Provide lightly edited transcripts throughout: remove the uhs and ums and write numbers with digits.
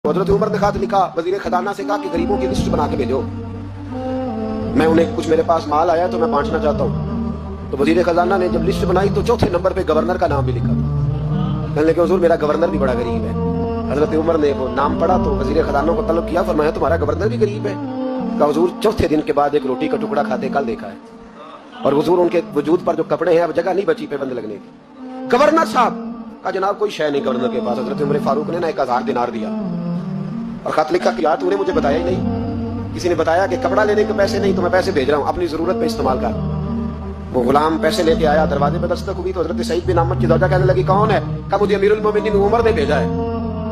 हजरत उमर ने खत लिखा, वजीर खजाना से कहा कि गरीबों की लिस्ट बना के भेजो, मैं उन्हें कुछ मेरे पास माल आया तो मैं बांटना चाहता हूँ। तो वजीर खजाना ने जब लिस्ट बनाई तो चौथे नंबर पे गवर्नर का नाम भी लिखा था। कहने लगे हुजूर मेरा गवर्नर भी बड़ा गरीब है। हजरत उमर ने वो नाम पढ़ा तो वजीर खजाना को तलब किया, फरमाया तुम्हारा गवर्नर भी गरीब है? कहा हुजूर चौथे दिन के बाद एक रोटी का टुकड़ा खाते कल देखा है, और हुजूर उनके वजूद पर जो कपड़े हैं अब जगह नहीं बची पेबंद लगने की। गवर्नर साहब का जनाब कोई शय नहीं गवर्नर के पास। हजरत उमर फारूक ने ना 1000 दिनार दिया और खत लिखा कि यार तूने मुझे बताया ही नहीं, किसी ने बताया कि कपड़ा लेने के पैसे नहीं तो मैं पैसे भेज रहा हूँ, अपनी जरूरत पे इस्तेमाल कर। वो गुलाम पैसे लेके आया, दरवाजे पे दस्तक हुई तो हजरत सईद बिन अहमद की ज़ौजा कहने लगी कौन है? कहा मुझे अमीरुल मोमिनीन उमर ने भेजा है,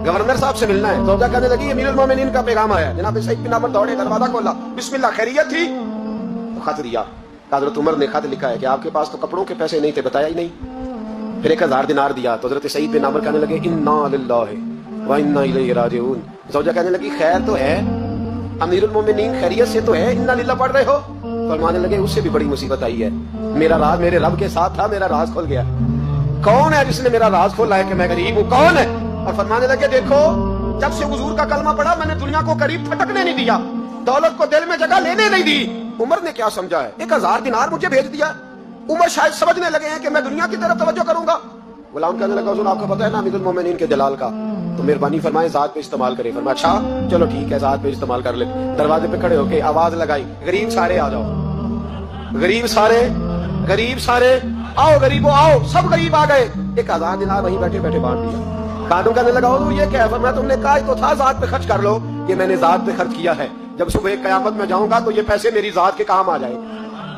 गवर्नर साहब से मिलना है। ज़ौजा कहने लगी अमीरुल मोमिनीन का पैगाम आया। जनाब सईद बिन अहमद दौड़े, दरवाजा खोला, बिस्मिल्लाह खैरियत थी? खत दिया। हजरत उमर ने खत लिखा है कि आपके पास तो कपड़ों के पैसे नहीं थे, बताया ही नहीं। फिर 1000 दिनार दिया तो हजरत सईद बिन अमर कहने लगे इन्ना लिल्लाहि व इन्ना इलैहि राजिऊन। ज़ौजा कहने लगी खैर तो है, अमीरुल मोमिनीन खैरियत से तो है, इन्ना लिल्लाह पढ़ रहे हो? फरमाने लगे उससे भी बड़ी मुसीबत आई है, मेरा राज मेरे रब के साथ था, मेरा राज खुल गया। कौन है जिसने मेरा राज खोला है कि मैं गरीब हूँ, कौन है? और फरमाने लगे देखो जब से हुजूर का कलमा पढ़ा मैंने दुनिया को करीब फटकने नहीं दिया, दौलत को दिल में जगह लेने नहीं दी। उमर ने क्या समझा है, 1000 दिनार मुझे भेज दिया। उमर शायद समझने लगे हैं कि मैं दुनिया की तरफ तवज्जो करूंगा। गुलाम कहने लगा हुजूर आपको पता है ना अमीरुल मोमिनीन के जलाल का, तो मेहरबानी फरमाए ज़ात पे इस्तेमाल करें। फरमाया अच्छा चलो ठीक है ज़ात पे इस्तेमाल कर ले। दरवाजे पे खड़े होके आवाज लगाई गरीब सारे आ जाओ, गरीब सारे आओ, गरीबों आओ। सब गरीब आ गए। 1000 दिनार वहीं बैठे बैठे बांट दिया। कादम कहने लगा हुजूर ये क्या है? फरमाया तुमने कहा तो था ज़ात पे खर्च कर लो, ये मैंने ज़ात पे खर्च किया है, जब सुबह क़यामत में जाऊंगा तो ये पैसे मेरी ज़ात के काम आ जाए,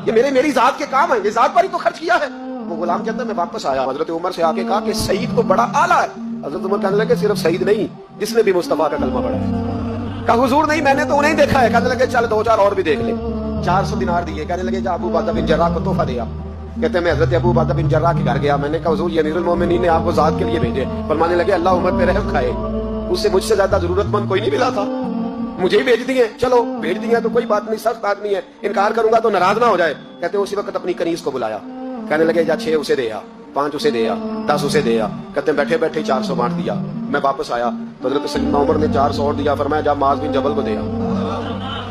ये मेरी ज़ात के काम है, ये ज़ात पर ही तो खर्च किया है। वो गुलाम कहता है मैं वापस आया, हजरत उमर से आके कहा कि सईद तो बड़ा आला है। हजरत उमर कहने लगे सिर्फ सईद नहीं, जिसने भी मुस्तफा का कलमा पढ़ा है। कहा हुजूर नहीं मैंने तो उन्हें देखा है। कहने लगे चल 2-4 और भी देख ले। 400 दिनार दिए। कहने लगे जा अबू उबादा बिन जर्राह को तोहफा दिया। कहते मैं हजरत अबू उबादा बिन जर्राह के घर गया, मैंने कहा हुजूर ये अमीरुल मोमिनीन ने आपको ज़ात के लिए भेजे। फरमाने लगे अल्लाह उमर पे रहम खाए, उससे मुझसे ज्यादा जरूरतमंद कोई नहीं मिला था, मुझे ही भेज दिए। चलो भेज दिए तो कोई बात नहीं, सख्त आदमी है, इनकार करूंगा तो नाराज ना हो जाए। कहते उसी वक्त अपनी कनीज को बुलाया, कहने लगे जा 6 उसे दे आ, 5 उसे दे आ, 10 उसे दे आ। कहते बैठे बैठे 400 बांट दिया। मैं वापस आया तो हजरत सैयदना उमर ने 400 और दिया। फरमाया जा माज बिन जबल को दे आ।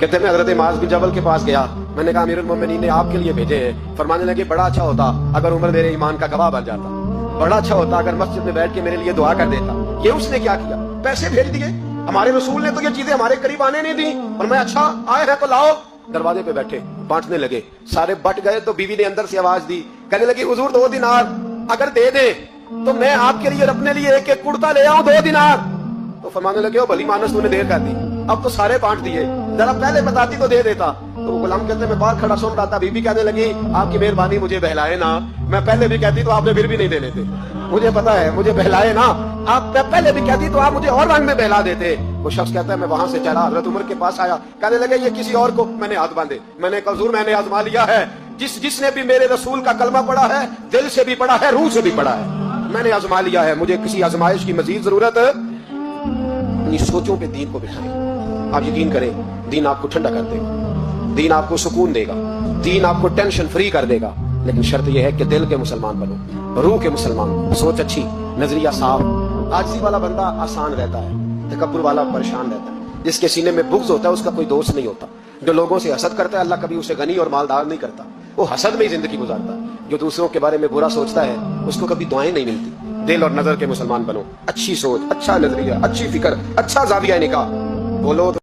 कहते मैं हजरत माज बिन जबल के पास गया, मैंने कहा अमीरुल मोमिनीन ने आपके लिए भेजे हैं। फरमाने लगे बड़ा अच्छा होता अगर उमर मेरे ईमान का गवाह बन जाता, बड़ा अच्छा होता अगर मस्जिद में बैठ के मेरे लिए दुआ कर देता। ये उसने क्या किया, पैसे भेज दिए। हमारे रसूल ने तो ये चीजें हमारे करीब आने नहीं दी। और मैं अच्छा आए हैं तो लाओ। दरवाजे पे बैठे बांटने लगे, सारे बट गए तो बीवी ने अंदर से आवाज दी, कहने लगी हुजूर 2 दिनार अगर दे दे तो मैं आपके लिए अपने लिए एक कुर्ता ले आऊं 2 दिनार। तो फरमाने लगे ओ भली मानस तूने देर कर दी, अब तो सारे बांट दिए, जरा पहले बताती तो दे देता। तो वो गुलाम कहते मैं बाहर खड़ा सुन रहा था, बीबी कहने लगी आपकी मेहरबानी मुझे बहलाए ना, मैं पहले भी कहती तो आपने फिर भी नहीं दे लेते, मुझे पता है मुझे बहलाए ना, आप पहले भी कहती तो आप मुझे और रंग में बहला देते। वो शख्स कहता है मैं वहां से चला, हजरत उमर के पास आया, कहने लगे ये किसी और को मैंने हाथ बांधे। मैंने कहा हुजूर मैंने आजमा लिया है, जिसने भी मेरे रसूल का कलमा पढ़ा है दिल से भी पढ़ा है रूह से भी पढ़ा है, मैंने आजमा लिया है, मुझे किसी आजमाइश की मजीद जरूरत। अपनी सोचों पे दीन को बिठाएं। आप यकीन करें दीन आपको ठंडा कर देगा, दीन आपको सुकून देगा, दीन आपको टेंशन फ्री कर देगा। लेकिन शर्त यह है कि दिल के मुसलमान बनो, रूह के मुसलमान, सोच अच्छी, नजरिया साफ। आजिज़ी वाला बंदा आसान रहता है, तकब्बुर वाला परेशान रहता है। जिसके सीने में बुग़्ज़ होता है उसका कोई दोस्त नहीं होता। जो लोगों से हसद करता है अल्लाह कभी उसे गनी और मालदार नहीं करता, वो हसद में ही जिंदगी गुजारता है। जो दूसरों के बारे में बुरा सोचता है उसको कभी दुआएं नहीं मिलती। दिल और नजर के मुसलमान बनो, अच्छी सोच, अच्छा नजरिया, अच्छी फिक्र, अच्छा ज़ाविया निगाह। बोलो तो